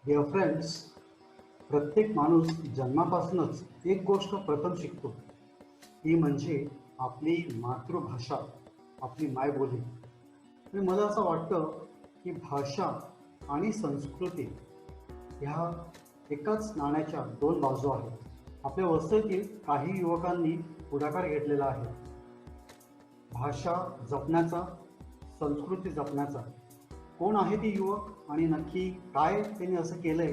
Dear friends, प्रत्येक माणूस जन्मापासूनच एक गोष्ट प्रथम शिकतो, ती म्हणजे आपली मातृभाषा, आपली मायबोली. आणि मला असं वाटतं की भाषा आणि संस्कृती ह्या एकाच नाण्याच्या दोन बाजू आहेत. आपल्या वस्तीतील काही युवकांनी पुढाकार घेतलेला आहे भाषा जपण्याचा, संस्कृती जपण्याचा. कोण आहे ती युवक आणि नक्की काय त्यांनी असं केलंय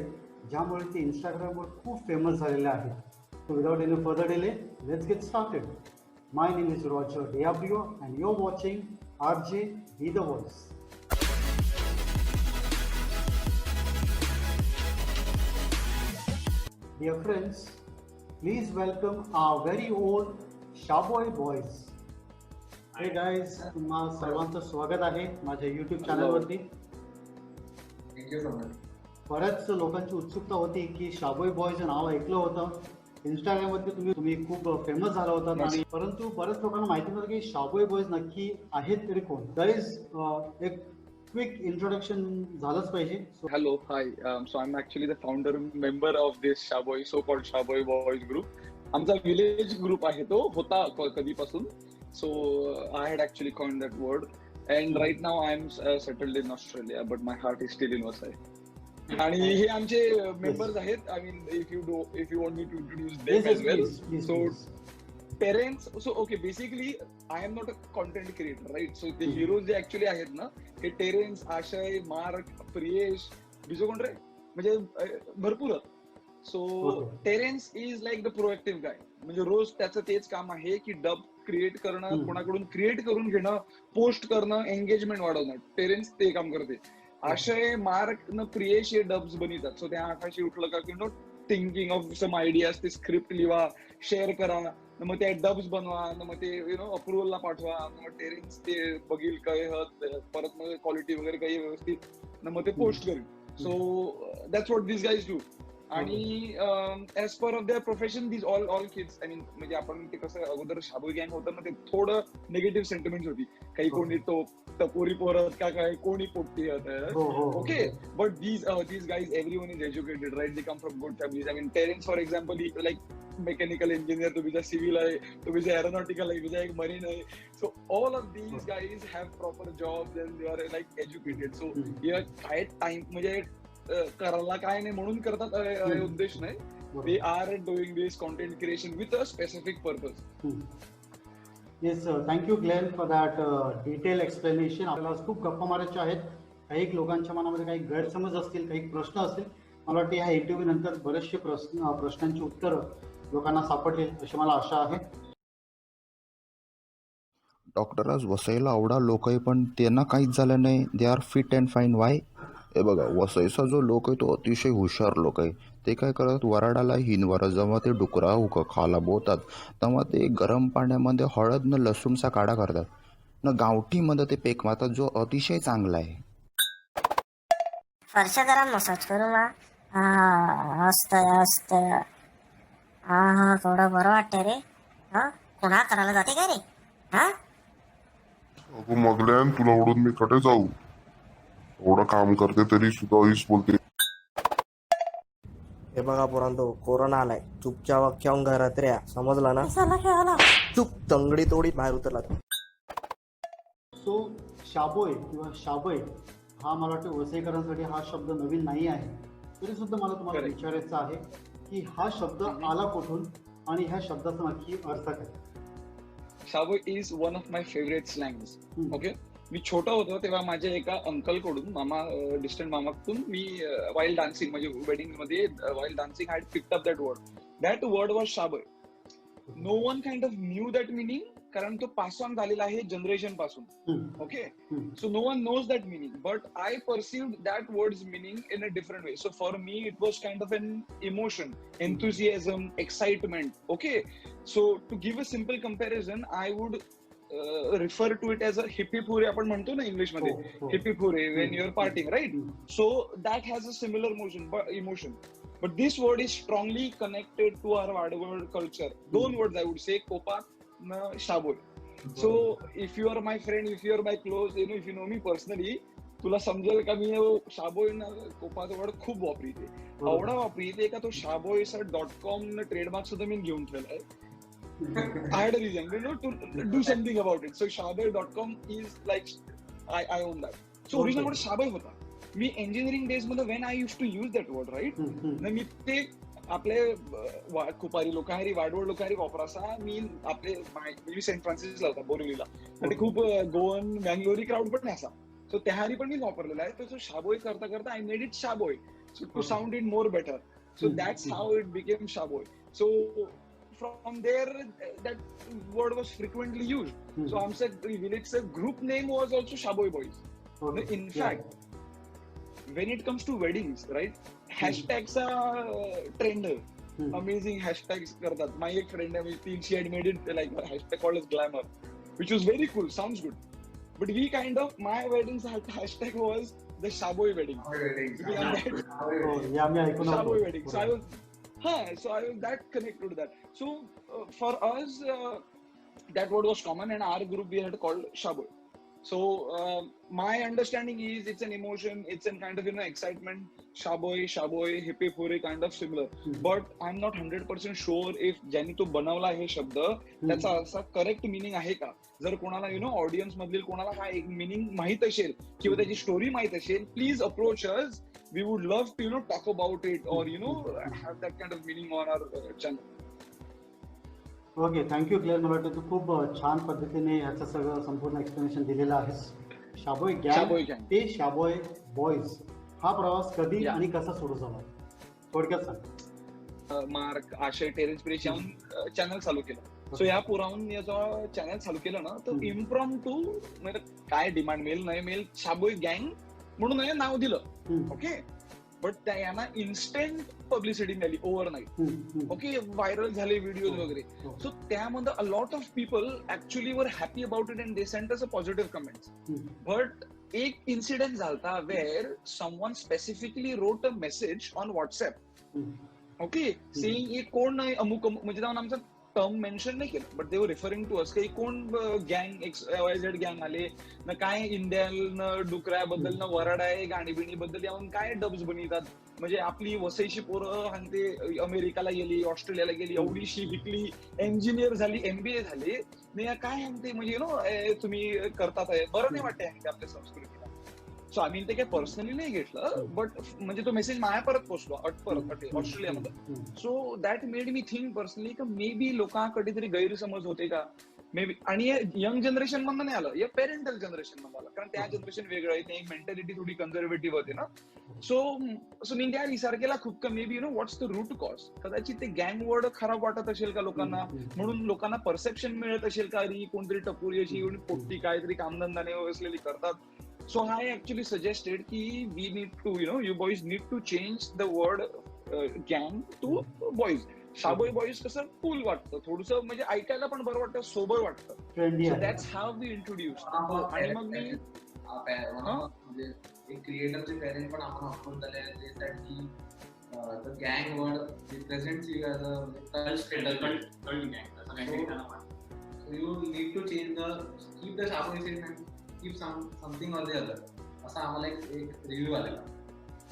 ज्यामुळे ते इंस्टाग्रामवर खूप फेमस झालेले आहेत? So without any further delay, let's get started. My name is Roger Diabrio and you are watching R J B the voice. Dear friends, please welcome our very own Shaboy Boys. हे guys, तुम्हा सर्वांचं स्वागत आहे माझ्या YouTube चॅनलवरती. Thank you so much. बऱ्याच लोकांची उत्सुकता होती की शाबोय बॉयचं नाव ऐकलं होतं इंस्टाग्रामवरती, तुम्ही खूप फेमस झाला होता आणि परंतु बऱ्याच लोकांना माहिती नव्हतं की शाबोय बॉयज नक्की आहेत तरी कोण. दॅट इज एक क्विक इंट्रोडक्शन झालंच पाहिजे. Hello, hi. So I'm actually the founder member of this Shaboy, so-called Shaboy Boys group. आमचा विलेज ग्रुप आहे तो होता कधीपासून. So I had actually coined that word. And right now I'm settled in Australia, but my heart is still in Vasai. आणि हे आमचे members आहेत. I mean, if you want me to introduce them as well. So parents, so okay, basically I am not a content creator, right? So the heroes जे actually आहेत ना, हे terrains, आशय, mark, Priyesh, बीजो कोण रे, म्हणजे भरपूर. So Terence is like the proactive guy, म्हणजे रोज त्याचं तेच काम आहे की डब क्रिएट करणं, कोणाकडून क्रिएट करून घेणं, पोस्ट करणं, एंगेजमेंट वाढवणं. टेरेन्स ते काम करते. आशय, मार्क न प्रियेश हे डब्स बनवतात. सो त्या आकाशी उठलं का की no thinking of some ideas, ते स्क्रिप्ट लिहा, शेअर करा, मग ते डब्स बनवा, मग ते अप्रुव्हलला पाठवा, मग टेरेन्स ते बघील काय परत मग क्वालिटी वगैरे काही व्यवस्थित मग ते पोस्ट करेल. So that's what this guys do. आणि as per of their profession this all kids, I mean, म्हणजे आपण ते कसं अगोदर शाबोय गँग होतं ना, ते थोडं निगेटिव्ह सेंटिमेंट होती. काही कोणी तो टपोरी पोरत का काय, कोणी पोपटी okay. But these guys, everyone is educated, right? They come from good families. I mean, parents, for example, like mechanical engineer, to be the civil आहे, to be the aeronautical आहे, to be एक marine आहे. So all of these guys have proper jobs and they are like educated. So काय time म्हणजे करायला काय नाही म्हणून करतात उद्देश नाही. They are doing this content creation with a specific purpose. Yes, thank you Glenn for that detail explanation. आपल्याला खूप गप्पा मारायच्या आहेत. काही लोकांच्या मनामध्ये काही गैरसमज असतील, काही प्रश्न असतील. मला वाटतं ह्या इंटरव्ह्यू नंतर बरेचसे प्रश्नांची उत्तरं लोकांना सापडतील अशी मला आशा आहे. डॉक्टर आज वसईला आवडा लोक आहे, पण त्यांना काहीच झालं नाही. They are fit and fine. Y? हे बघा, वसईचा जो लोक आहे तो अतिशय हुशार लोक आहे. ते काय करतात, वराडाला हिनवर जेव्हा ते डुकरा खाला बोतात तेव्हा ते गरम पाण्यामध्ये हळद न लसूणचा काढा करतात न गावठीमध्ये ते पेक मारतात, जो अतिशय चांगला आहे. फरश जरा मसाज करू ना. हा, असत हा थोडं बरं वाटतंय रे. हा, पुन्हा करायला जाते काय रे? हा, अगं मगल्यान, तुला ओढून मी कटे जाऊ? एवढं काम करते तरी सुद्धा हीच बोलते. हे बघा पोरांनो, कोरोना आलाय. चुपचाप अख्ख्याहून घरात रे, समजला ना? चुप तंगडी तोडी बाहेर उतरला. सो शाबोय किंवा शाबय हा मला वाटतं वसईकरांसाठी हा शब्द नवीन नाही आहे. तरी सुद्धा मला तुम्हाला विचारायचं आहे की हा शब्द आला कुठून आणि ह्या शब्दाचा नक्की अर्थ काय? Shaboy is one of my favourite slangs. Okay, मी छोटा होतो तेव्हा माझ्या एका अंकल कडून, डिस्टंट मामाकडून, मी वाईल डान्सिंग, म्हणजे वेडिंग मध्ये while dancing I picked up that word was shaboy. No one kind of knew that meaning, कारण तो पास ऑन झालेला आहे जनरेशन पासून. Okay, so no one knows that meaning, but I perceived that word's meaning in a different way. So for me it was kind of an emotion, enthusiasm, excitement. Okay, so to give a simple comparison, I would refer to it as a hippie pure, आपण म्हणतो ना English मध्ये, hippie pure when you're partying, right? So that has a similar emotion, but this word is strongly connected to our Vadavard culture. दोन words I would say, कोपात न शाबोय. So if you are my friend, if you are my close, if you know me personally, तुला समजेल का मी शाबोय ना कोपाचा word खूप वापरीते, एवढा वापरीते का तो shaboy.com ट्रेडमार्क सुद्धा मी घेऊन ठेवलाय. I had a reason, to do something about it. So shaboy.com is like I own that. So original word शाबोय होता. मी इंजिनिअरिंग डेज मध्ये when I used to use that word, right? मी ते आपले खुपारी लोक आहे, वाडवड लोक आहे वापरासा. मी आपले मी सेंट फ्रान्सिसला होता बोरिवलीला, ते खूप गोवन बँगलोरी क्राऊड पण असा. सो त्याहारी पण मी वापरलेला आहे. तो शाबोय करता करता I made it shaboy, so to sound it more better. So that's how it became shaboy. So from there that word was frequently used. So आमचं villageचं group name was also Shaboy Boys. In fact, when it comes to weddings, right, hashtags trend है. Amazing hashtags करतात. My एक friend है, she had made it like a hashtag called as glamour, which was very cool, sounds good. But we kind of, my wedding's hashtag was the Shaboy wedding. Shaboy wedding. So I was that connected to that. So for us, that word was common, and our group we had called Shaboy. So my understanding is it's an emotion, it's a kind of excitement. Shaboy, hippie hore kind of similar. But I'm not 100% sure if ज्यांनी तो बनवला हे शब्द त्याचा असा correct meaning आहे का. जर कोणाला ऑडियन्स मधील कोणाला हा एक मिनिंग माहित असेल किंवा त्याची स्टोरी माहित असेल, please approach us. We would love to talk about it or have that kind of meaning on our channel. Okay, thank you clear. मला वाटतं तू खूप छान पद्धतीने ह्याचं सगळं संपूर्ण एक्सप्लेनेशन दिलेलं आहेस. शाबोय गँग ते शाबोय बॉईज हा प्रवास कधी आणि कसा सुरू झाला थोडक्यात सांग. मार्क आशय टेरेन्स प्रेस याहून चॅनल चालू केलं. सो या पुराहून जेव्हा चॅनल चालू केलं ना, तर इम्प्रॉम्प्टू म्हणजे काय डिमांड मिळेल नाही मिळेल, शाबोय गँग म्हणून नाव दिलं. ओके, बट यांना इन्स्टंट पब्लिसिटी मिळाली ओव्हरनाईट. ओके, व्हायरल झाले व्हिडिओ वगैरे. सो त्यामध्ये a lot of people actually were happy about it and they sent us a positive comments. But एक इन्सिडेंट झालता where someone specifically wrote a message on WhatsApp. Okay, saying एक कोण नाही अमुक म्हणजे जाऊन आमचं टर्म मेन्शन नाही केलं, बट दे वर रेफरिंग टू अस काही कोण गँग XYZ गँग आले ना, काय इंडियन डुकऱ्याबद्दल ना वराड आहे गाणी बिणी बद्दल यावून काय डब्स बनवतात. म्हणजे आपली वसईची पोरं आणि ते अमेरिकाला गेली, ऑस्ट्रेलियाला गेली, एवढी शिकली, इंजिनियर झाली, MBA झाली, काय ते म्हणजे तुम्ही करतात आहे बरं नाही वाटते आपल्या संस्कृतीला. सो आम्ही ते काही पर्सनली नाही घेतलं, बट म्हणजे तो मेसेज माया परत पोचलो ऑस्ट्रेलियामध्ये. So that made me think personally का मे बी लोकांकडे तरी गैरसमज होते का मे बी. आणि यंग जनरेशन मधनं नाही आलं, या पेरेंटल जनरेशन मध्ये आलं, कारण त्या जनरेशन वेगळं आहे, ते मेंटॅलिटी थोडी कन्झर्वेटिव्ह होते ना. सो मी त्या विचार केला खूप का maybe what's the root cause. कदाचित ते गँग वर्ड खराब वाटत असेल का लोकांना, म्हणून लोकांना परसेप्शन मिळत असेल का कोणतरी टपोरी अशी पोट्टी काहीतरी कामधंदाने असलेली करतात. So I actually suggested कि we need to, you boys need to change the word gang to boys. Shaboi boys कसं कूल वाटतं, थोडंसं म्हणजे ऐकायला पण बरं वाटतं, सोबर वाटतं. So that's how we introduced. आणि मग मी म्हणजे एक क्रिएटरचे पेरेंट पण आपण ऑफर झाले ते सेट की the gang word represents you as a cult gang. So you need to change keep the Shaboy saying and keep something or the other. असा आम्हाला एक रिव्ह्यू आलेला.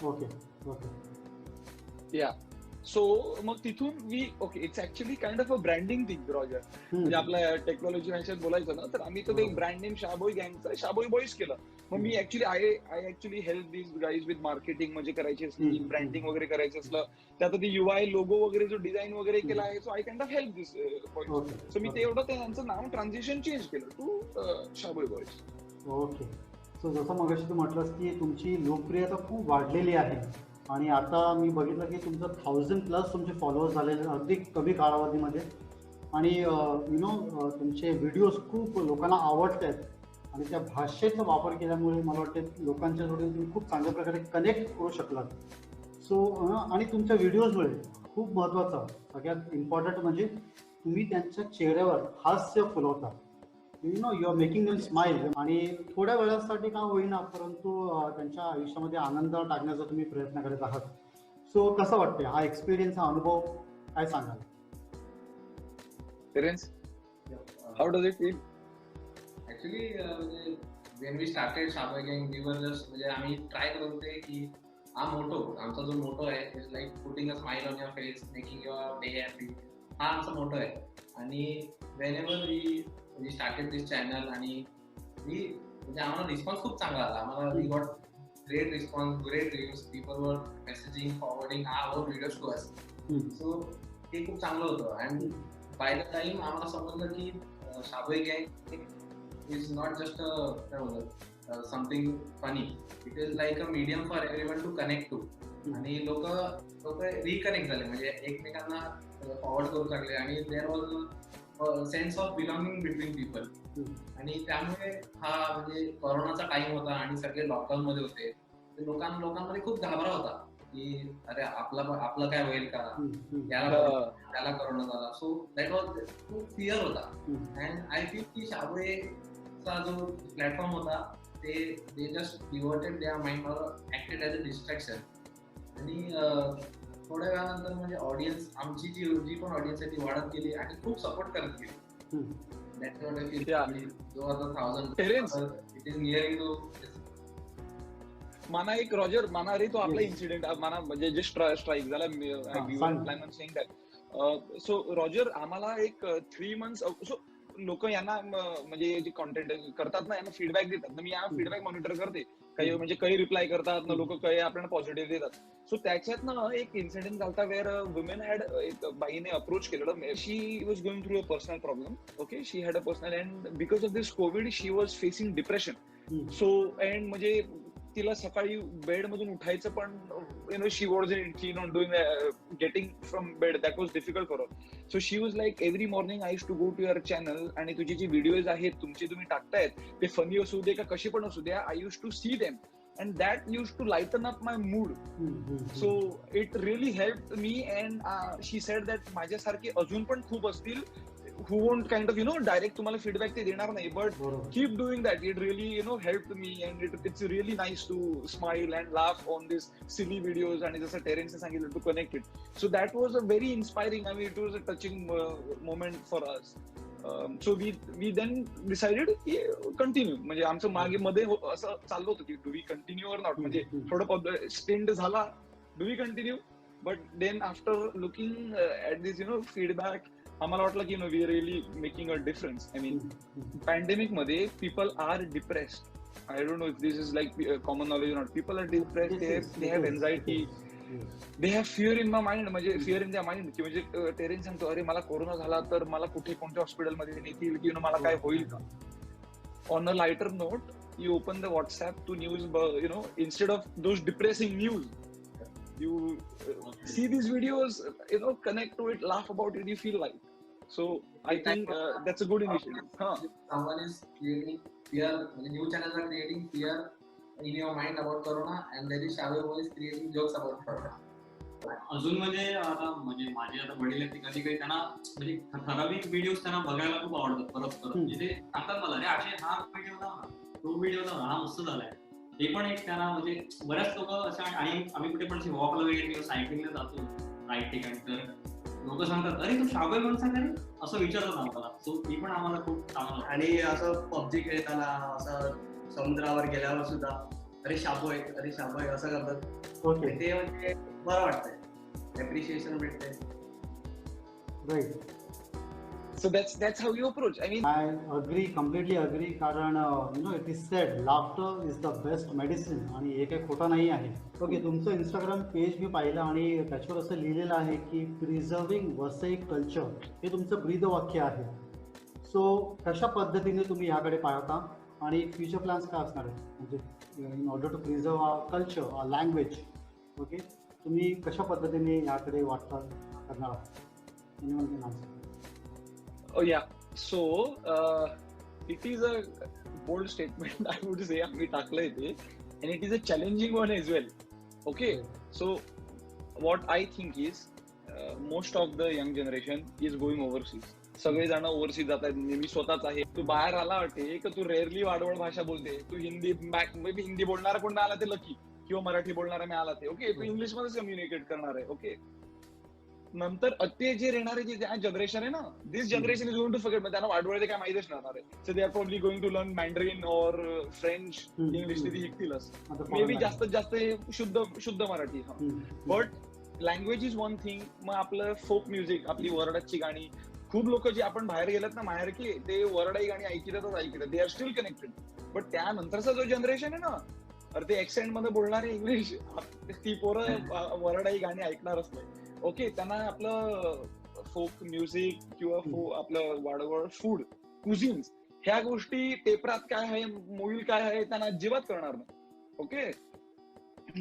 ओके. या सो मग तिथून okay it's actually kind of a branding thing Roger. म्हणजे आपल्या technology भाषेत बोलायचं ना, तर आम्ही तर एक ब्रँड नेम शाबोय गँगचं शाबोय बॉईज केलं. मग मी I actually help this guys with marketing, म्हणजे करायची असली ब्रँडिंग वगैरे करायचं असलं त्यात ते UI लोगो वगैरे जो डिझाईन वगैरे केला आहे. So I kind of help this boys. So मी ते एवढं त्यांचं नाव ट्रान्झिशन चेंज केलं to Shaboi boys. Okay. So जसं मगाशी तू म्हटलंस की तुमची लोकप्रियता खूप वाढलेली आहे आणि आता मी बघितलं की तुमचं 1000+ तुमचे फॉलोअर्स झालेले अगदी कमी कालावधीमध्ये. आणि तुमचे व्हिडिओज खूप लोकांना आवडत आहेत आणि त्या भाषेचा वापर केल्यामुळे मला वाटतं लोकांच्या जोडे तुम्ही खूप चांगल्या प्रकारे कनेक्ट करू शकलात. सो आणि तुमच्या व्हिडिओजमुळे खूप महत्त्वाचं सगळ्यात इम्पॉर्टंट म्हणजे तुम्ही त्यांच्या चेहऱ्यावर हास्य फुलवता. You are making them smile. आणि थोड्या वेळासाठी का होईना परंतु त्यांच्या आयुष्यामध्ये आनंद टाकण्याचा तुम्ही प्रयत्न करत आहात. सो कसं वाटतंय हा एक्सपिरियन्स, हा अनुभव काय सांगाल? Terence, how does it feel? Actually म्हणजे वेन वी स्टार्टेड शाबोय गँग वी वर जस्ट म्हणजे आम्ही ट्राय करत होते की हा मोटो आमचा जो मोटो आहे is like putting a smile on your face making your day happy हा आमचा मोटो आहे. आणि whenever we started this channel आणि म्हणजे आम्हाला रिस्पॉन्स खूप चांगला आला. आम्हाला we got great response, great reviews. People were messaging, forwarding our videos to us. So ते खूप चांगलं होतं. And by the time आम्हाला समजलं की शाबोय गँग is not just something funny. It is like a medium for everyone to connect to. आणि लोक रिकनेक्ट झाले म्हणजे एकमेकांना फॉरवर्ड करू लागले आणि there was sense of belonging between people. आणि त्यामुळे हा म्हणजे कोरोनाचा टाइम होता आणि सगळे लॉकडाऊन मध्ये होते. लोकांमध्ये खूप घाबरा होता की अरे आपलं काय होईल का, त्याला कोरोना झाला. सो दॅट वॉज खूप फिअर होता. अँड आय फील की शाबोयचा जो प्लॅटफॉर्म होता ते just diverted their mind or acted as a distraction. आणि थोड्या वेळानंतर म्हणजे ऑडियन्स आमची जी पण ऑडियन्स आहे ती वाढत गेली आणि खूप सपोर्ट करत गेली. That's what I feel. जो आता 1000 it is nearing to माना एक रॉजर माना रे तो आपला इन्सिडेंट माना म्हणजे जे स्ट्राईक झाला plan on saying that. So Roger आम्हाला एक 3 months सो लोक यांना म्हणजे जे कॉन्टेंट करतात ना यांना फीडबॅक देतात ना, मी या फीडबॅक मॉनिटर करते. काही म्हणजे काही रिप्लाय करतात ना लोक, काही आपल्याला पॉझिटिव्ह देतात. सो त्याच्यात ना एक इन्सिडेंट झाला वेअर वुमेन हॅड एक बाईने अप्रोच केलेलं. She was going through a personal problem. Okay, she had a personal and because of this COVID she was facing depression. So and म्हणजे तिला सकाळी बेड मधून उठायचं पण she was not doing getting from bed, that was difficult for her. So she was like every morning I used to go to your channel आणि तुझी जी videos आहेत तुमची तुम्ही टाकतायत ते फनी असू दे का कशी पण असू द्या, I used to see them and that used to lighten up my mood. So it really helped me and she said that माझ्यासारखे अजून पण खूप असतील who won't kind of direct तुम्हाला feedback ते देणार नाही, but keep doing that. It really helped me and it's really nice to smile and laugh on these silly videos and जसं टेरेन्सने सांगितलं to connect it. So that was a very inspiring, I mean it was a touching moment for us. So we then decided की continue म्हणजे आमचं मागे मध्ये असं चाललं होतं की do we continue or not, म्हणजे थोडं स्टेंड झाला do we continue. But then after looking at this feedback आम्हाला वाटलं की we really making a difference. I mean pandemic मध्ये people are depressed. I don't know if this is like common knowledge not. People are depressed, they have anxiety, they have fear in my mind, म्हणजे fear in द्या mind की म्हणजे terrains सांगतो अरे मला corona झाला तर मला कुठे कोणत्या हॉस्पिटलमध्ये नेतील की मला काय होईल का. On a lighter note you open the WhatsApp to news, instead of those depressing news you see these videos, connect to it, laugh about it, you feel like. So I think that's a good initiative. Someone is creating fear, the new channels are creating fear in your mind about corona and there is Shaboy Boy is creating jokes about corona. अजून म्हणजे आता म्हणजे माझे आता वडील आहेत, कधी काही त्यांना म्हणजे ठराविक व्हिडिओज त्यांना बघायला खूप आवडतात परत म्हणजे ते सांगतात मला, अरे असे हा व्हिडिओ होता, तो व्हिडिओ होता, हा मस्त झालाय. ते पण एक त्यांना म्हणजे बऱ्याच लोक असं, आणि आम्ही कुठे पण वॉकला वगैरे किंवा सायकलिंगला जातो राईट ठिकाणी तर लोक सांगतात अरे तू शाबोय बनसा का रे असं विचारतात आम्हाला. सो ती पण आम्हाला खूप चांगलं. आणि असं पबजी खेळताना असं समुद्रावर गेल्यावर सुद्धा अरे शाबोय असं करतात. ओके, ते म्हणजे बरं वाटतंय, एप्रिशिएशन भेटते. Right. So that's how you approach. I mean, I agree, completely agree. कारण it is said laughter is the best medicine आणि हे काही खोटं नाही आहे. ओके, तुमचं इंस्टाग्राम पेज मी पाहिलं आणि त्याच्यावर असं लिहिलेलं आहे की प्रिझर्विंग वसई कल्चर हे तुमचं ब्रीदवाक्य आहे. सो कशा पद्धतीने तुम्ही ह्याकडे पाहता आणि फ्युचर प्लॅन्स काय असणार आहेत, म्हणजे in order to preserve our culture, our language. Okay, तुम्ही कशा पद्धतीने ह्याकडे वाटचाल करणार आहात? Anyone can answer. Oh yeah, so it is a bold statement I would say आम्ही टाकलंय ते, and it is a challenging one as well. Okay, so what I think is most of the young generation is going overseas. सगळेजण overseas जात आहेत. मी स्वतःच आहे. तू बाहेर आला वाटते की तू रेअरली वाडवड भाषा बोलते. ततू हिंदी बोलणारा कोण आला ते लकी, किंवा मराठी बोलणारा मी आला ते ओके, तू इंग्लिश मध्येच कम्युनिकेट करणार आहे. ओके, नंतर ते जे येणारे जे जनरेशन आहे ना, this generation is going to forget. त्यांना वाढवळ ते काय माहितीच नसणार आहे. So they are probably going to learn Mandarin or French, English ते शिकतीलच. मे बी जास्तीत जास्त शुद्ध Marathi. But language is one thing. मग आपलं फोक म्युझिक, आपली वरडाची गाणी, खूप लोक जे आपण बाहेर गेलेत ना माहेर की ते वरडाई गाणी ऐकतात, they are still connected. But त्यानंतरचा जो जनरेशन आहे ना, तर ते एक्सेंट मध्ये बोलणारे इंग्लिश, ती पोरं वरडाई गाणी ऐकणारच नाही. ओके, त्यांना आपलं फोक म्युझिक किंवा आपलं वाडवळ फूड, कुझिन्स, ह्या गोष्टी पेपरात काय आहे, मोबाईल काय आहे, त्यांना अजिबात करणार नाही. ओके,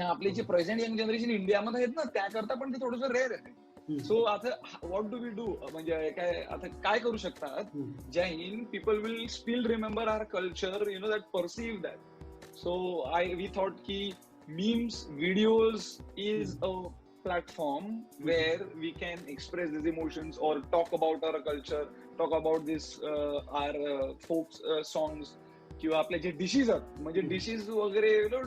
आपले जे प्रेझेंट यंग जनरेशन इंडियामध्ये आहेत ना, त्याकरता पण ते थोडंसं रेअर आहे. सो आता व्हॉट डू वी डू, म्हणजे काय आता काय करू शकतात? जय Hind, people will still remember our culture, you know that, perceive that. So we thought ki memes, videos is a platform where we can express these emotions or talk about our culture, talk about this our folk songs, किंवा आपले जे dishes आहेत, म्हणजे dishes वगैरे, you know,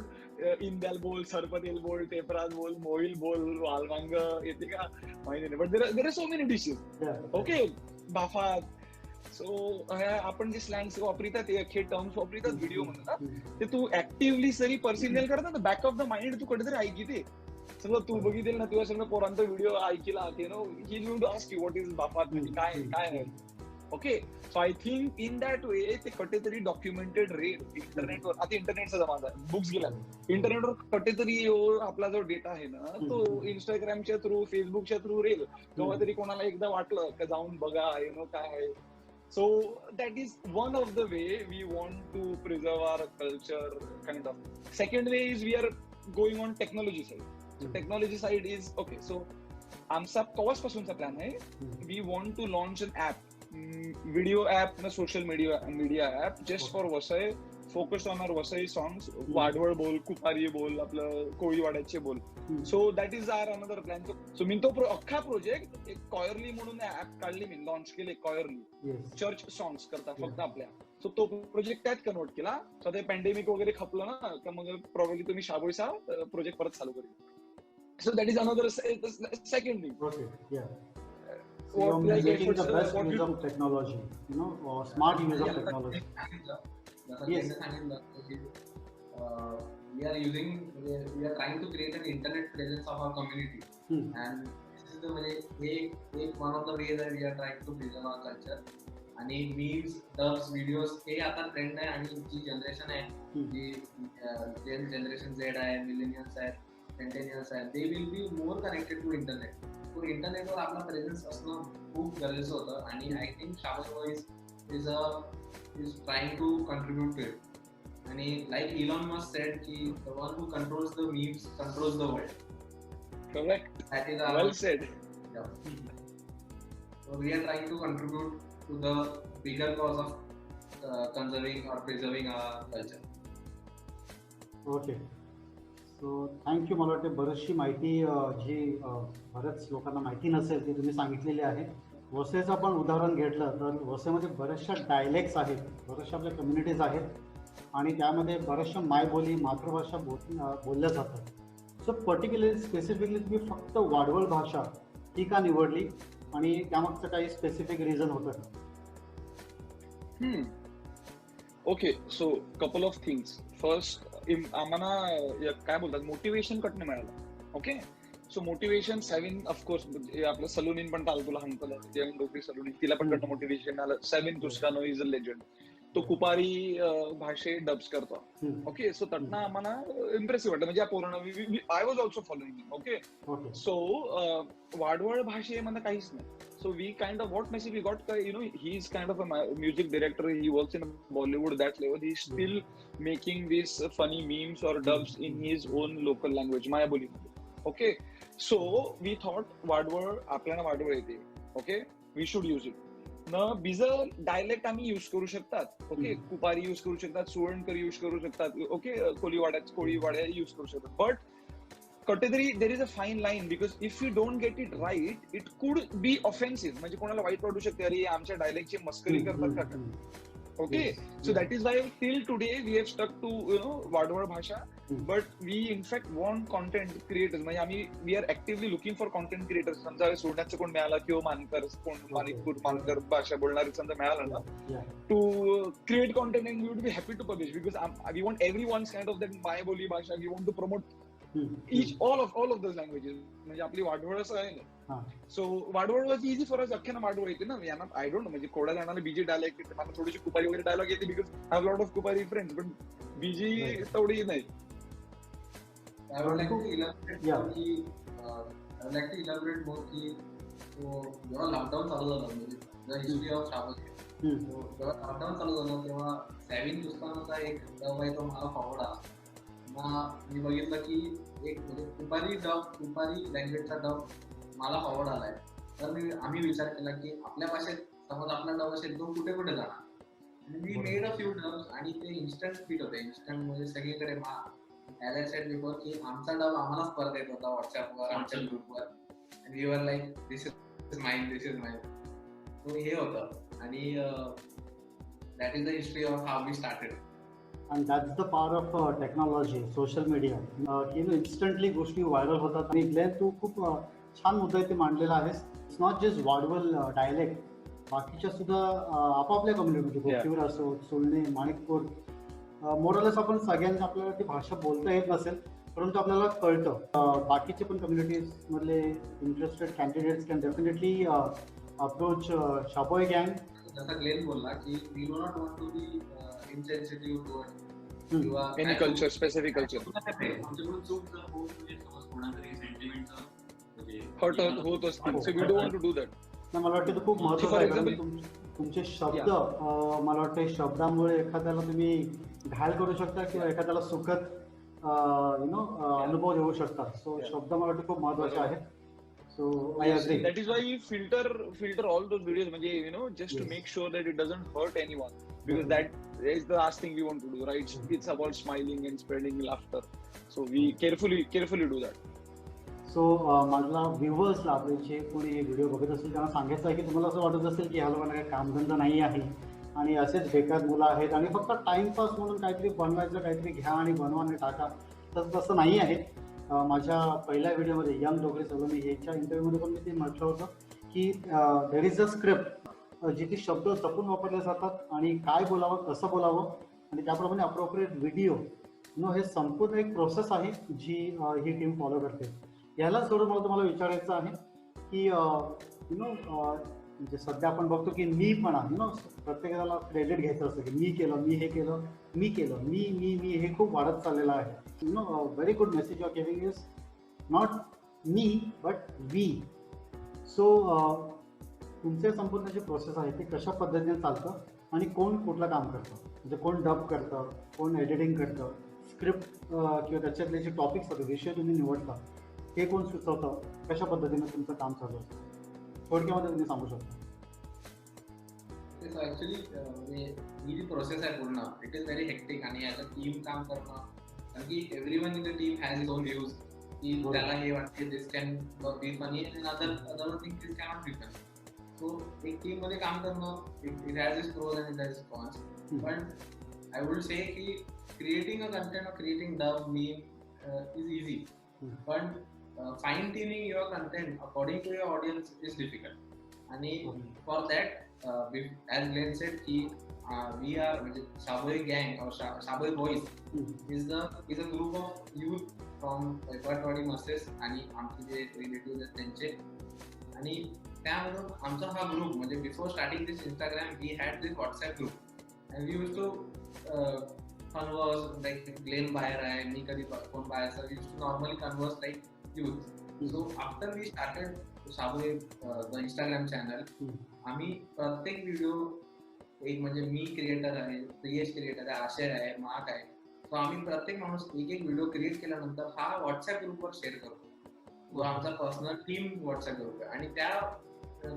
इंद्याल बोल, सरपतेल बोल, टेपरात बोल, Moyle बोल, वालवांग येते का माहिती नाही, but there are so many dishes. Okay, bafat. So आपण जे स्लँग्स वापरतात, हे टर्म्स वापरतात व्हिडिओ म्हणतात, ते तू ऍक्टिव्हली सगळी पर्सिव्ह करतात ना, बॅक ऑफ द माइंड तू कुठेतरी ऐकते. सगळं तू बघितलं ना, तुझ्या सगळं पोरांचा व्हिडिओ ऐकला, you know, he going to ask you what is bafat, काय आहे. Okay, so I think in that way ते कुठेतरी डॉक्युमेंटेड रेल इंटरनेटवर, आता इंटरनेटचा जमाना आहे, बुक्स गेला, इंटरनेटवर कुठेतरी आपला जो डेटा आहे ना, तो इंस्टाग्रामच्या थ्रू, फेसबुकच्या थ्रू रेल, केव्हा तरी कोणाला एकदा वाटलं का जाऊन बघा, यु नो, काय आहे. So that is one of the way we want to preserve our culture, kind of. Second way is we are going on technology side. So technology side is okay. So आमचा कवासपासूनचा plan आहे, we want to launch an app, video app, social media app just for Vasai, focused on our Vasai songs, Vadval बोल, कुपारी बोल, आपलं कोळीवाड्याचे बोल. So that is our another plan. So मी तो अख्खा प्रोजेक्ट एक कॉयरली म्हणून ऍप काढली, मी लॉन्च केले कॉयरली, चर्च सॉंग्स करता फक्त आपल्या. सो तो प्रोजेक्ट त्यात कन्वर्ट केला. सो ते पॅन्डेमिक वगैरे खपलं ना, तर मग प्रॉब्ली तुम्ही शाबोईचा प्रोजेक्ट परत चालू करेल. So that is another second thing. So you're making the best use of technology, you know, or smart use of technology. Yes. We are trying to create an internet presence of our community, and this is the one of the ways that we are trying to preserve our culture. आणि memes, dubs, videos हे आता trend आहे, आणि जी generation आहे, जी generation Z आहे, millennials आहेत, सेंटेनियल्स आहेत, they will be more connected to internet. तो इंटरनेटवर आपला प्रेझेन्स असणं खूप गरजेचं होतं, आणि I think Shaboi is trying to contribute to it. आणि लाईक इलॉन मस्क सेड की the one who controls the memes controls the world. Correct. That is well said. Yeah. So we are trying to contribute to the bigger cause of conserving or preserving our culture. Okay, so thank you. मला वाटते बरीचशी माहिती जी बऱ्याच लोकांना माहिती नसेल ती तुम्ही सांगितलेली आहे. वसईचं आपण उदाहरण घेतलं तर वसईमध्ये बऱ्याचशा डायलेक्ट्स आहेत, बऱ्याचशा आपल्या कम्युनिटीज आहेत, आणि त्यामध्ये बऱ्याचशा मायबोली, मातृभाषा बोलल्या जातात. सो पर्टिक्युलरली स्पेसिफिकली तुम्ही फक्त वाडवळ भाषा ही का निवडली, आणि त्यामागचं काही स्पेसिफिक रिझन होतं का? Okay, so couple of things. First, आम्हाला काय बोलतात, मोटिवेशन कटने मिळालं. ओके, सो मोटिवेशन सेव्हिन, ऑफकोर्स आपलं सलुनीन पण चालतो, लहानपण डोकरी सलुनीन, तिला पण कडनं मोटिवेशन आलं. सेव्हिन तुस्कानो इज अ लेजंड, तो कुपारी भाषे डब्स करतो. ओके, सो त्यातनं आम्हाला इम्प्रेसिव्ह वाटतं, म्हणजे पूर्ण I was also following. Okay, so Vadval भाषेमध्ये काहीच नाही. So we kind of what message we got, you know, he is kind of a music director, he works in Bollywood, that level, he still making this funny memes or dubs in his own local language, मायाबोलीमध्ये. Okay, so we thought Vadval, आपल्याला वाडवळ येते, okay, we should use it. न बीजं dialect आम्ही use करू शकतात. Okay, Kupari use करू शकतात, सुवर्णकर यूज करू शकतात, ओके, कोळीवाड्या यूज करू शकतात. बट कुठेतरी there is a fine line, because if you don't get it right, it could be offensive, म्हणजे कोणाला वाईट वाटू शकते, अरे आमच्या डायलेक्टची मस्करी करतात का. Okay, so Yeah. that is why till today we have stuck to Vadwal Bhasha, but we in fact want content creators. म्हणजे आम्ही we are actively looking for content creators. समजा सोडण्याचं कोण मिळाला किंवा मानकर कोण मानकर भाषा बोलणारे समजा मिळाला ना, Yeah. to create content and we would be happy to publish because we want everyone's kind of that मायबोली भाषा. We want to promote all of those languages. म्हणजे आपली वाडवळ असं आहे ना. So Vadval was easy for us. अख्ख्या वाडवळ येते ना. यांना आय डोंट नो म्हणजे कोडा जणांना बीजी डायलॉग येते. मला थोडीशी कुपारी वगैरे डायलॉग येते because I have lot of Kupari friends, पण बीजी तेवढी नाही. I would like to elaborate more की जेव्हा लॉकडाऊन चालू झालं म्हणजे द हिस्ट्री ऑफ शाबोई, जेव्हा लॉकडाऊन चालू झालं तेव्हा सॅविन दुस्तानाचा एक डब आहे तो मला आवडला. मी बघितलं की एक म्हणजे कुपारी लँग्वेजचा डब मला फॉरवर्ड आलाय. तर आम्ही विचार केला की आपल्या भाषेत समज आपला डब असेल तो कुठे कुठे जाणार. मी मेड अ फ्यू डब्स आणि ते इन्स्टंट फिट होते. इन्स्टंट म्हणजे सगळीकडे ॲज आय सेड बिफोर की आमचा डब आम्हालाच परत येत होता व्हॉट्सअपवर, आमच्या ग्रुपवर. आणि we were like this is mine. तो हे होतं आणि that is the history of how we started. And that's the power of technology, social media. Instantly गोष्टी व्हायरल होतात. आणि ग्लेन तू खूप छान मुद्दा इथे मांडलेला आहेस. इट्स नॉट जस्ट वाडवल डायलेक्ट, बाकीच्या सुद्धा आपापल्या कम्युनिटी, गोष्टीवर असो, सोलणे, माणिकपूर, मोरलेस आपण सगळ्यांना आपल्याला ती भाषा बोलता येत नसेल परंतु आपल्याला कळतं. बाकीचे पण कम्युनिटीज मधले interested candidates can definitely approach शाबोई गँग. जसा ग्लेन बोलला की we do not want to be insensitive towards किंवा एनी कल्चर, स्पेसिफिक कल्चर. आमच्याकडून चूक जर होऊन म्हणजे समज कोणातरी सेंटिमेंटचं म्हणजे हर्ट होत असतील, so we don't want to do that. नाही, मला वाटतं खूप महत्त्वाचं आहे. कारण तुमचे शब्द मला वाटतं शब्दामुळे एखाद्याला तुम्ही घायल करू शकता किंवा एखाद्याला सुखद अनुभव देऊ शकता. सो शब्द मला वाटतं खूप महत्त्वाचे आहेत. So I agree. That is why we filter all those videos, म्हणजे just to make sure that it doesn't hurt anyone, because that is the last thing we want to do, right? It's about smiling and spreading laughter. So we carefully do that. So माझ्या व्ह्युअर्सला आपले जे कोणी हे video बघत असतील त्यांना सांगायचं आहे की तुम्हाला असं वाटत असेल की ह्या लोकांना काही कामधंदा नाही आहे आणि असेच बेकार मुलं आहेत आणि फक्त टाइमपास म्हणून काहीतरी बनवायचं, काहीतरी घ्या आणि बनवा आणि टाका, तर तसं नाही आहे. माझ्या पहिल्या व्हिडिओमध्ये यंग डोगरे सलोनी ह्याच्या इंटरव्ह्यूमध्ये पण मी ते म्हटलं होतं की देर इज अ स्क्रिप्ट, जिथे शब्द जपून वापरले जातात आणि काय बोलावं, कसं बोलावं आणि त्याप्रमाणे अप्रोप्रिएट व्हिडिओ हे संपूर्ण एक प्रोसेस आहे जी ही टीम फॉलो करते. याला सोडून मला तुम्हाला विचारायचं आहे की म्हणजे सध्या आपण बघतो की मीपणा प्रत्येकाला क्रेडिट घ्यायचं असतं की मी केलं, मी हे केलं, मी हे खूप वाढत चाललेलं आहे. Very good message you are giving is not me but we. So तुमचे संपूर्ण जे प्रोसेस आहे ते कशा पद्धतीने चालतं आणि कोण कुठलं काम करतं, म्हणजे कोण डब करतं, कोण एडिटिंग करतं, स्क्रिप्ट किंवा त्याच्यातले जे टॉपिक्स होते, विषय तुम्ही निवडता हे कोण सुचवतं, कशा पद्धतीने तुमचं काम चालू असतं, थोडक्यामध्ये तुम्ही सांगू शकता. ऍक्च्युली म्हणजे ही जी प्रोसेस आहे पूर्ण इट इज व्हेरी हेक्टिक आणि ॲज अ टीम काम करणं, कारण की everyone in the team has his own views की त्याला हे वाटते this can be funny and other thing this cannot be funny. So एक टीम मध्ये काम करणं it has is pros and it has is cons. पण आय वुड से की creating a content or creating dub meme is easy, पण fine tuning your content according to your audience is difficult. आणि for that as Glenn said की we are म्हणजे Shaboi gang or Shaboi boys is a group of youth from एफर्टवाडी मसेस आणि आमचे जे relative आहेत त्यांचे, आणि त्यामधून आमचा हा ग्रुप म्हणजे before starting this Instagram we had this WhatsApp group and we use to converse like Glen बाहेर आहे, मी कधी कोण बाहेर, we use to normally converse like youth. So after we started Shaboi the Instagram channel, आम्ही प्रत्येक video एक म्हणजे मी क्रिएटर आहे, प्रियेश क्रिएटर आहे, आशय आहे, मार्क आहे, तो आम्ही प्रत्येक माणूस एक व्हिडिओ क्रिएट केल्यानंतर हा व्हॉट्सअप ग्रुपवर शेअर करतो. जो आमचा पर्सनल टीम व्हॉट्सअप ग्रुप आहे आणि त्या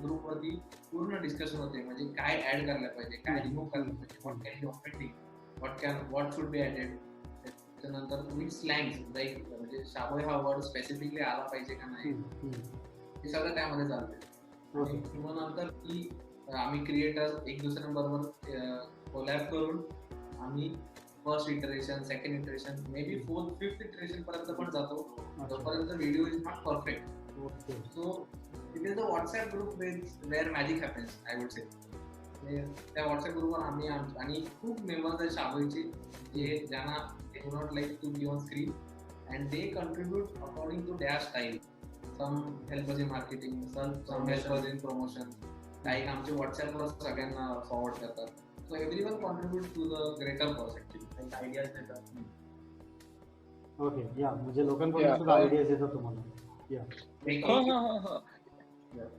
ग्रुपवरती पूर्ण डिस्कशन होते, म्हणजे काय ऍड करायला पाहिजे, काय रिमूव्ह करायला पाहिजे, what can be offending, what should be added. त्यानंतर विथ स्लँग्स लाईक म्हणजे शाबोई हा वर्ड स्पेसिफिकली आला पाहिजे का नाही, हे सगळं त्यामध्ये चालते. किंवा नंतर की आम्ही क्रिएटर एक दुसऱ्यांबरोबर कोलॅब करून आम्ही first iteration, second iteration, maybe fourth, fifth iteration पर्यंत पण जातो, जोपर्यंत video is not perfect. Okay. So it is a WhatsApp group where magic happens, I would say. त्या व्हॉट्सअप ग्रुपवर आम्ही आणि खूप मेंबर्स आहेत शाबोईचे जे ज्यांना they do not like to be on screen and they contribute according to their style. Some help us in marketing, some help us in promotion, काही आमचे व्हॉट्सअपवर सगळ्यांना फॉरवर्ड करतात. So everyone contribute to the greater cause actually, ideas देतात. Okay. या म्हणजे लोकांकडून सुद्धा आयडियाज येतात तुम्हाला. या.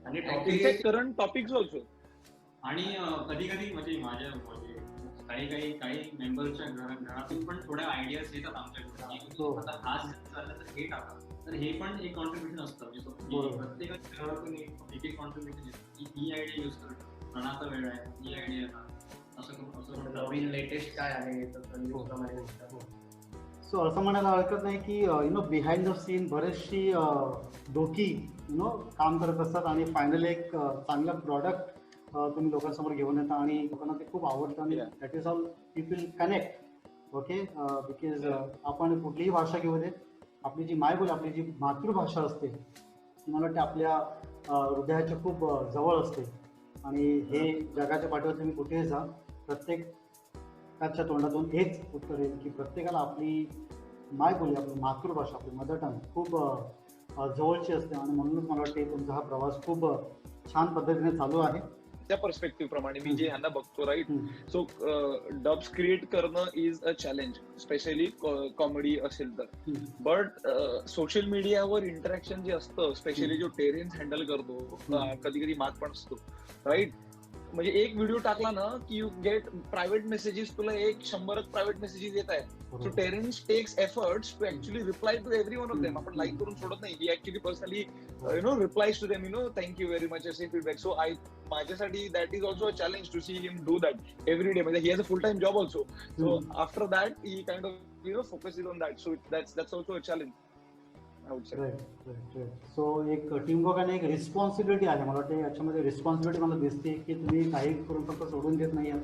आणि इनफॅक्ट करंट टॉपिक्स ऑल्सो. आणि कधी कधी म्हणजे माझ्या म्हणजे काही मेंबरच्या घरातून पण थोड्या आयडियाज येतात आमच्याकडे. आता हा झालं तर हे टाका, तर हे पण एक कॉन्ट्रीब्युशन असतं. म्हणजे प्रत्येकाच्या घरातून एक एक कॉन्ट्रीब्युशन येतं की ही आयडिया युज करतो, प्रणाचा वेळ आहे, ही आयडिया असं नवीन लेटेस्ट काय आहे. सो असं म्हणायला हरकत नाही की बिहाइंड द सीन बरेचशी डोकी काम करत असतात आणि फायनली एक चांगलं प्रॉडक्ट तुम्ही लोकांसमोर घेऊन येता आणि लोकांना ते खूप आवडतं आणि that is all people connect. Okay. Because आपण कुठलीही भाषा घेऊ दे, आपली जी मायबोली, आपली जी मातृभाषा असते मला वाटते आपल्या हृदयाच्या खूप जवळ असते. आणि हे जगाच्या पाठीवर तुम्ही कुठेही जा, प्रत्येकाच्या तोंडातून हेच उत्तर येईल की प्रत्येकाला आपली मायबोली, आपली मातृभाषा, आपली मदर टंग खूप जवळची असते. आणि म्हणूनच मला वाटते तुमचा हा प्रवास खूप छान पद्धतीने चालू आहे. त्या पर्स्पेक्टिव्ह प्रमाणे मी जे ह्यांना बघतो, राईट. सो डब्स क्रिएट करणं is a challenge, specially comedy असेल तर. बट सोशल मीडियावर इंटरॅक्शन जे असतं, स्पेशली जो टेरेन्स हँडल करतो, कधी कधी माग पण असतो, राईट. म्हणजे एक व्हिडिओ टाकला ना की यू गेट प्रायव्हेट मेसेजेस, तुला 100 प्रायव्हेट मेसेजेस येत आहेत. So Terence takes efforts to actually reply to every one of them. आपण लाईक करून सोडत नाही, he actually personally replies to them, thank you very much असे फीडबॅक. सो माझ्यासाठी that is also a challenge to see him do that every day. म्हणजे he has a full time job also. So after that he kind of focuses on that. So that's also a challenge. So एक teamwork आणि एक responsibility आहे. मला वाटतं याच्यामध्ये responsibility मला दिसते की तुम्ही काही करून फक्त सोडून देत नाही आहात.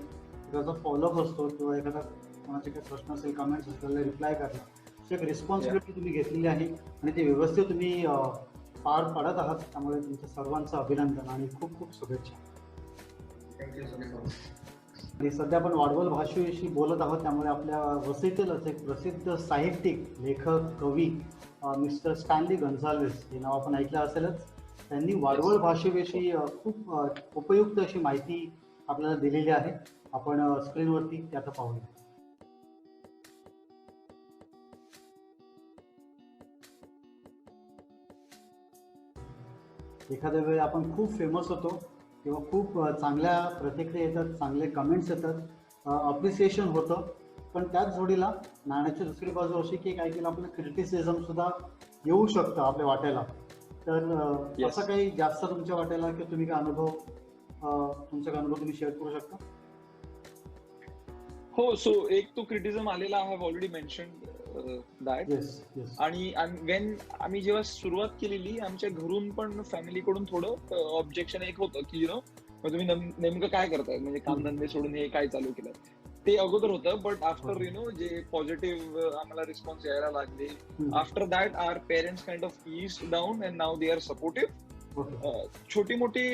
त्याचा फॉलोअप असतो किंवा एखादा कोणाचे काही प्रश्न असेल, कमेंट्स असेल, त्याला रिप्लाय करणं. सो एक रिस्पॉन्सिबिलिटी तुम्ही घेतलेली आहे आणि ते व्यवस्थित तुम्ही पार पाडत आहात. त्यामुळे तुमच्या सर्वांचं अभिनंदन आणि खूप खूप शुभेच्छा. Thank you so much. आणि सध्या आपण वाडवल भाषेविषयी बोलत आहोत, त्यामुळे आपल्या वसईतीलच एक प्रसिद्ध साहित्यिक, लेखक, कवी मिस्टर स्टॅनली गन्झाल्व्हेस हे नाव आपण ऐकलं असेलच. त्यांनी वाडवळ भाषेविषयी खूप उपयुक्त अशी माहिती आपल्याला दिलेली आहे. आपण स्क्रीनवरती ते आता पाहूया. एखाद्या वेळी आपण खूप फेमस होतो किंवा खूप चांगल्या प्रतिक्रिया येतात, चांगले कमेंट्स येतात, अप्रिसिएशन होतं. पण त्याच जोडीला नाण्याची दुसरी बाजू अशी की काही केलं आपलं क्रिटिसिझम सुद्धा येऊ शकतं आपल्या वाट्याला. तर असं काही जास्त तुमच्या वाट्याला की तुम्ही काय तुमचा अनुभव तुम्ही शेअर करू शकता? हो. सो एक तो क्रिटिझम आलेला, I have already mentioned that. आणि वेन आम्ही जेव्हा सुरुवात केलेली, आमच्या घरून पण फॅमिलीकडून थोडं ऑब्जेक्शन एक होतं की तुम्ही नेमकं काय करताय, म्हणजे कामधंदे सोडून हे काय चालू केलं, ते अगोदर होतं. बट आफ्टर जे पॉझिटिव्ह आम्हाला रिस्पॉन्स यायला लागले, after that our parents kind of ease down and now they are supportive. छोटी मोठी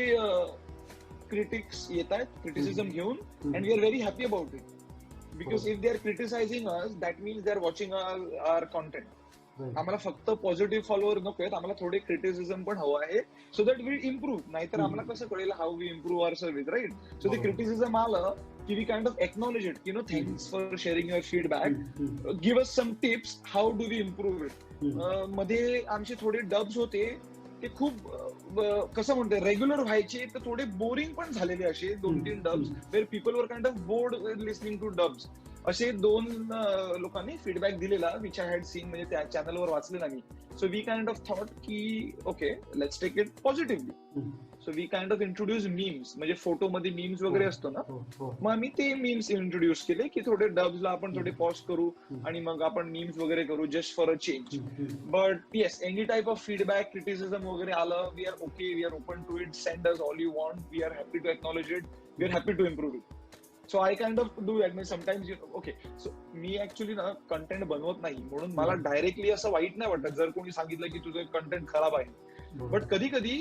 क्रिटिक्स येत आहेत क्रिटिसिझम घेऊन, and we are very happy about it. Because if they are criticizing us, that means they are watching our content. आम्हाला फक्त positive follower नको आहेत, आम्हाला थोडे क्रिटिसिझम पण हवं आहे, सो दॅट वी इम्प्रूव्ह. नाहीतर आम्हाला कसं कळेल how we improve our service, right. So ते क्रिटिसिझम आलं की we kind of acknowledge it, thanks for sharing your feedback, give us some tips, how do we improve it. मध्ये आमचे थोडे डब्स होते, ते खूप कसं म्हणते रेग्युलर व्हायचे, तर थोडे बोरिंग पण झालेले असे 2-3 dubs, where people were kind of bored with listening to dubs. असे 2 लोकांनी फीडबॅक दिलेला, विच आय हॅड सीन, म्हणजे त्या चॅनलवर वाचलेला मी. So we kind of thought की okay, let's take it positively. So we kind of introduce memes, म्हणजे फोटोमध्ये मीम्स वगैरे असतो ना, मग आम्ही ते मीम्स इंट्रोड्यूस केले की थोडे डब्सला आपण थोडे पॉज करू आणि मग आपण मीम्स वगैरे करू, just for a change. But yes, any type of feedback, criticism वगैरे आलं, we are okay, we are open to it, send us all you want, we are happy to acknowledge it, we are happy to improve it. So I kind of do that. म्हणजे sometimes okay, so मी actually ना content बनवत नाही, म्हणून मला directly असं वाईट नाही वाटत जर कोणी सांगितलं की तुझं कंटेंट खराब आहे. बट कधी कधी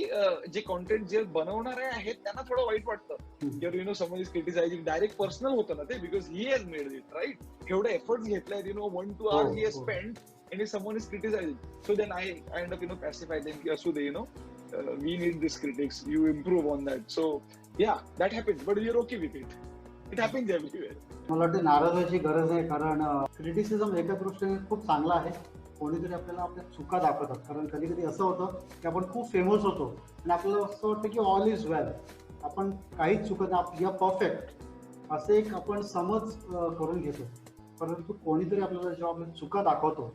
जे कॉन्टेंट जे बनवणारे आहेत त्यांना थोडं वाईट वाटतं. Someone is criticizing, direct personal होतं ना ते, because he has made it right. एवढे एफर्ट्स घेतले, 1-2 hours he has spend and if someone is criticizing, so then I end up pacify them ki asu de, we need this critics, you improve on that. So yeah, that happens, but we are okay with it. It happens everywhere. मला वाटतं नाराज व्हायची गरज आहे, कारण criticism एका दृष्टीने खूप चांगला आहे. कोणीतरी आपल्याला आपल्या चुका दाखवतात, कारण कधी कधी असं होतं की आपण खूप फेमस होतो आणि आपल्याला असं वाटतं की ऑल इज वेल, आपण काहीच चुकत नाही, या परफेक्ट असे एक आपण समज करून घेतो. परंतु कोणीतरी आपल्याला जेव्हा आपल्या चुका दाखवतो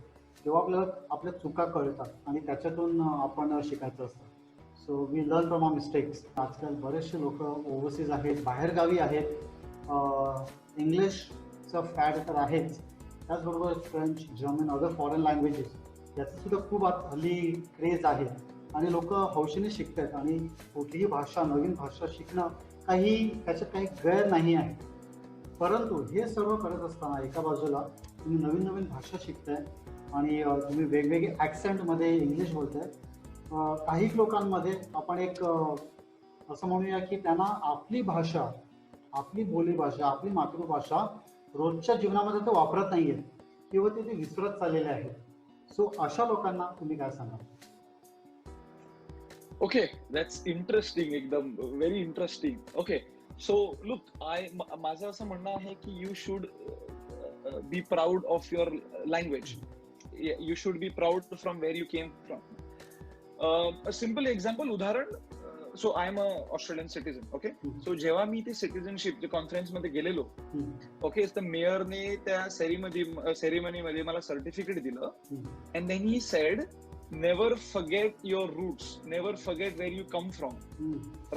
तेव्हा आपल्याला आपल्या चुका कळतात आणि त्याच्यातून आपण शिकायचं असतं. So we learn from our mistakes. आजकाल बरेचसे लोक ओव्हरसीज आहेत, बाहेरगावी आहेत. इंग्लिशचं फॅड तर आहेच, त्याचबरोबर French, German, other foreign languages याचं सुद्धा खूप हल्ली क्रेज आहे आणि लोक हौशीने शिकतात. आणि कुठलीही भाषा, नवीन भाषा शिकणं त्याच्यात काही गैर नाही आहे. परंतु हे सर्व करत असताना एका बाजूला तुम्ही नवीन नवीन भाषा शिकताय आणि तुम्ही वेगवेगळे ॲक्सेंटमध्ये इंग्लिश बोलताय. काही लोकांमध्ये आपण एक असं म्हणूया की त्यांना आपली भाषा, आपली बोलीभाषा, आपली मातृभाषा रोजच्या जीवनामध्ये ते वापरत नाही आहेत किंवा ते विसरत चाललेले आहेत. सो अशा लोकांना तुम्ही काय सांगाल? ओके, दॅट्स इंटरेस्टिंग, एकदम very interesting. Okay, so look, माझं असं म्हणणं आहे की you should be proud of your language. You should be proud from where you came from. A simple example, उदाहरण, so I am a Australian citizen, okay? So जेव्हा मी ते citizenship conference मध्ये गेलेलो, ओके, तर मेयरने त्या सेरेमनीमध्ये मला सर्टिफिकेट दिलं, and then he said, never forget your roots, never forget where you come from,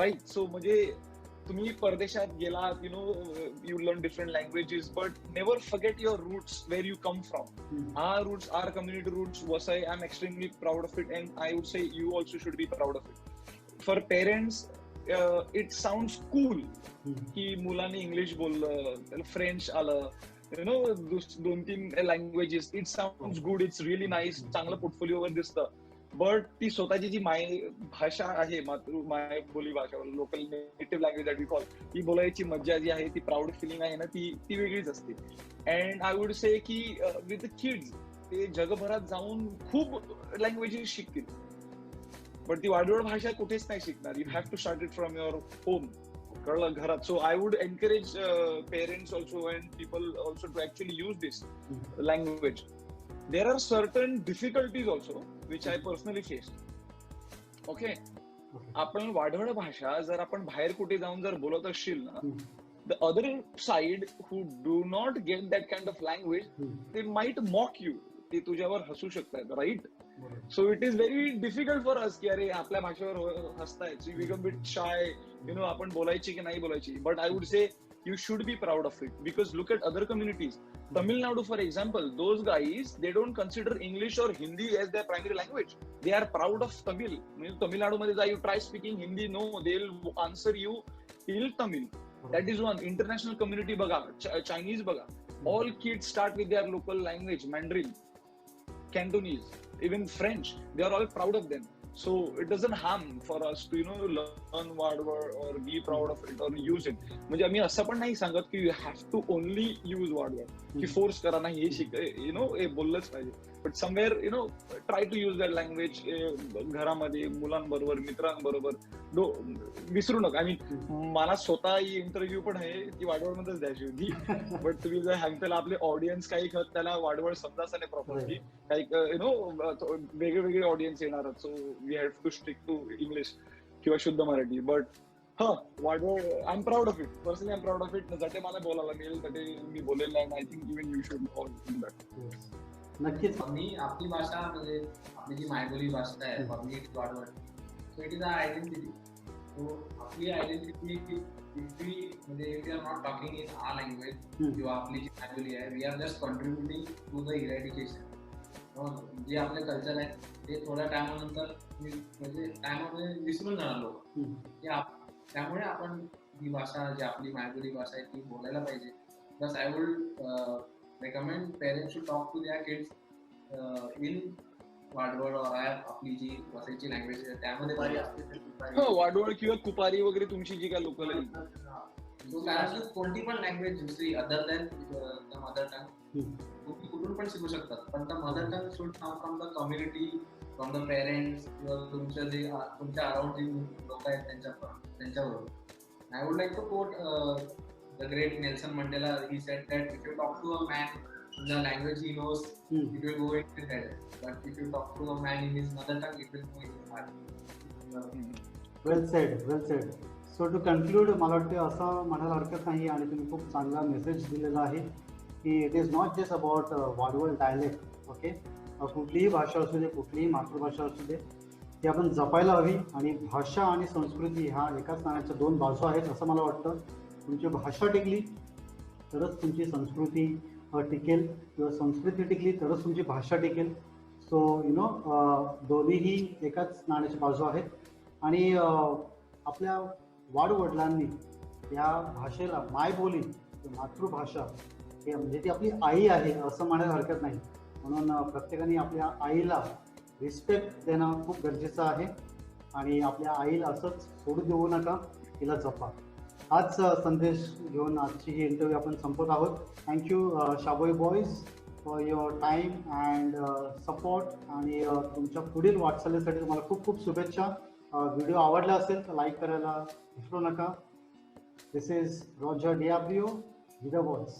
right? So म्हणजे तुम्ही परदेशात गेलात, you learn different languages, but never forget your roots, where you come from. Our roots, our community roots, Vasai, I'm extremely proud of it, and I would say you also should be proud of it. For parents, it sounds cool की मुलांनी English बोललं, त्याला French आलं, 2-3 languages, it sounds good, it's really nice, चांगलं पोर्टफोलिओवर दिसतं. But ती स्वतःची जी भाषा आहे, माय बोली भाषा, local native language that we call, ती बोलायची मज्जा जी आहे, ती प्राऊड फिलिंग आहे ना, ती वेगळीच असते. अँड आय वुड से की विथ द किड्स, ते जगभरात जाऊन खूप लँग्वेजेस शिकतील, पण ती वाडवड भाषा कुठेच नाही शिकणार. You have to start it from your home, कळलं, घरात. So I would encourage parents also and people also to actually use this language. There are certain difficulties also which I personally faced. Okay, आपण वाढवड भाषा जर आपण बाहेर कुठे जाऊन जर बोलत असशील ना, the other side who do not get that kind of language, they might mock you, ते तुझ्यावर हसू शकतात, right? So it is very difficult for us की अरे आपल्या भाषेवर हसतायत, so we become a bit shy, आपण बोलायची की नाही बोलायची. But I would say you should be proud of it, because look at other communities. Tamil Nadu, for example, those guys, they don't consider English or Hindi as their primary language. They are proud of Tamil. Tamil Nadu मध्ये you try speaking Hindi, no, they'll answer you till Tamil. That is one. International community बघा, Chinese बघा, all kids start with their local language, Mandarin, Cantonese, even French. They are all proud of them. So it doesn't harm for us to learn word or be proud of it or use it. म्हणजे आम्ही असं पण नाही सांगत की you have to only use word की force करा नाही, हे शिक, हे बोललंच पाहिजे. But somewhere try to use that language घरामध्ये, मुलांबरोबर, मित्रांबरोबर. विसरू नका. आणि मला स्वतः ही इंटरव्ह्यू पण आहे ती वाडवडमध्येच द्यायची होती, बट तुम्ही जर सांगताना आपले ऑडियन्स काही त्याला वाडवड समजाच नाही प्रॉपरली, काही वेगळे ऑडियन्स येणार, so we have to stick to English किंवा शुद्ध Marathi. But Vadval, I am proud of it, personally I am proud of it. जटे मला बोलायला मिळेल तटे मी बोलेल, and I think even you should all do that. नक्कीच. मी आपली भाषा, म्हणजे आपली जी मायबोली भाषा आहे, Vadval, so it is a identity. So आपली आयडेंटिटी म्हणजे we are not talking in our language किंवा आपली जी मायबोली आहे, we are just contributing to the eradication. जे आपले कल्चर आहे ते थोड्या टायमानंतर, म्हणजे टायमामध्ये विसरून जाणार लोक. त्यामुळे आपण ही भाषा जी आपली मायबोली भाषा आहे ती बोलायला पाहिजे. Plus I would recommend parents to talk to their kids in Vadval or आपली जी वसईची लँग्वेज आहे त्यामध्ये दुपारी बोला. असते तर दुपारी. वाडवळ किंवा कुपारी वगैरे तुमची जी काय लोकल आहे So, कारण की कोणती पण लँग्वेज दुसरी other than the mother tongue तुम्ही कुठून पण शिकू शकतात, पण the mother tongue should come from the community, from the parents किंवा तुमच्या जे तुमच्या अराउंड जी लोक आहेत त्यांच्याबरोबर. I would like to quote the great Nelson Mandela. He said that if you talk to a man in the language he knows, it will go in his head. But if you talk to a man in his mother tongue, it will go in his heart. Well said. So to conclude, मला वाटते असं म्हणायला हरकत नाही आणि तुम्ही खूप चांगला मेसेज दिलेला आहे की it is not just about Vadval dialect. Okay, कुठलीही भाषा असू दे, कुठलीही मातृभाषा असू दे, ती आपण जपायला हवी. आणि भाषा आणि संस्कृती ह्या एकाच नाण्याच्या दोन बाजू आहेत असं मला वाटतं. तुमची भाषा टिकली तरच तुमची संस्कृती टिकेल, किंवा संस्कृती टिकली तरच तुमची भाषा टिकेल. सो दोन्हीही एकाच नाण्याच्या बाजू आहेत. आणि आपल्या वाडवडिलांनी या भाषेला मायबोली, मातृभाषा हे म्हणजे ती आपली आई आहे असं म्हणायला हरकत नाही. म्हणून प्रत्येकाने आपल्या आईला रिस्पेक्ट देणं खूप गरजेचं आहे. आणि आपल्या आईला असंच सोडू देऊ नका, तिला जपा. हाच संदेश घेऊन आजची ही इंटरव्ह्यू आपण संपत आहोत. Thank you Shaboi boys for your time and support. आणि तुमच्या पुढील वाटचालीसाठी तुम्हाला खूप खूप शुभेच्छा. व्हिडिओ आवडला असेल तर लाईक करायला विसरू नका. दिस इज रॉजर डियाब्रिओ, द व्हॉइस.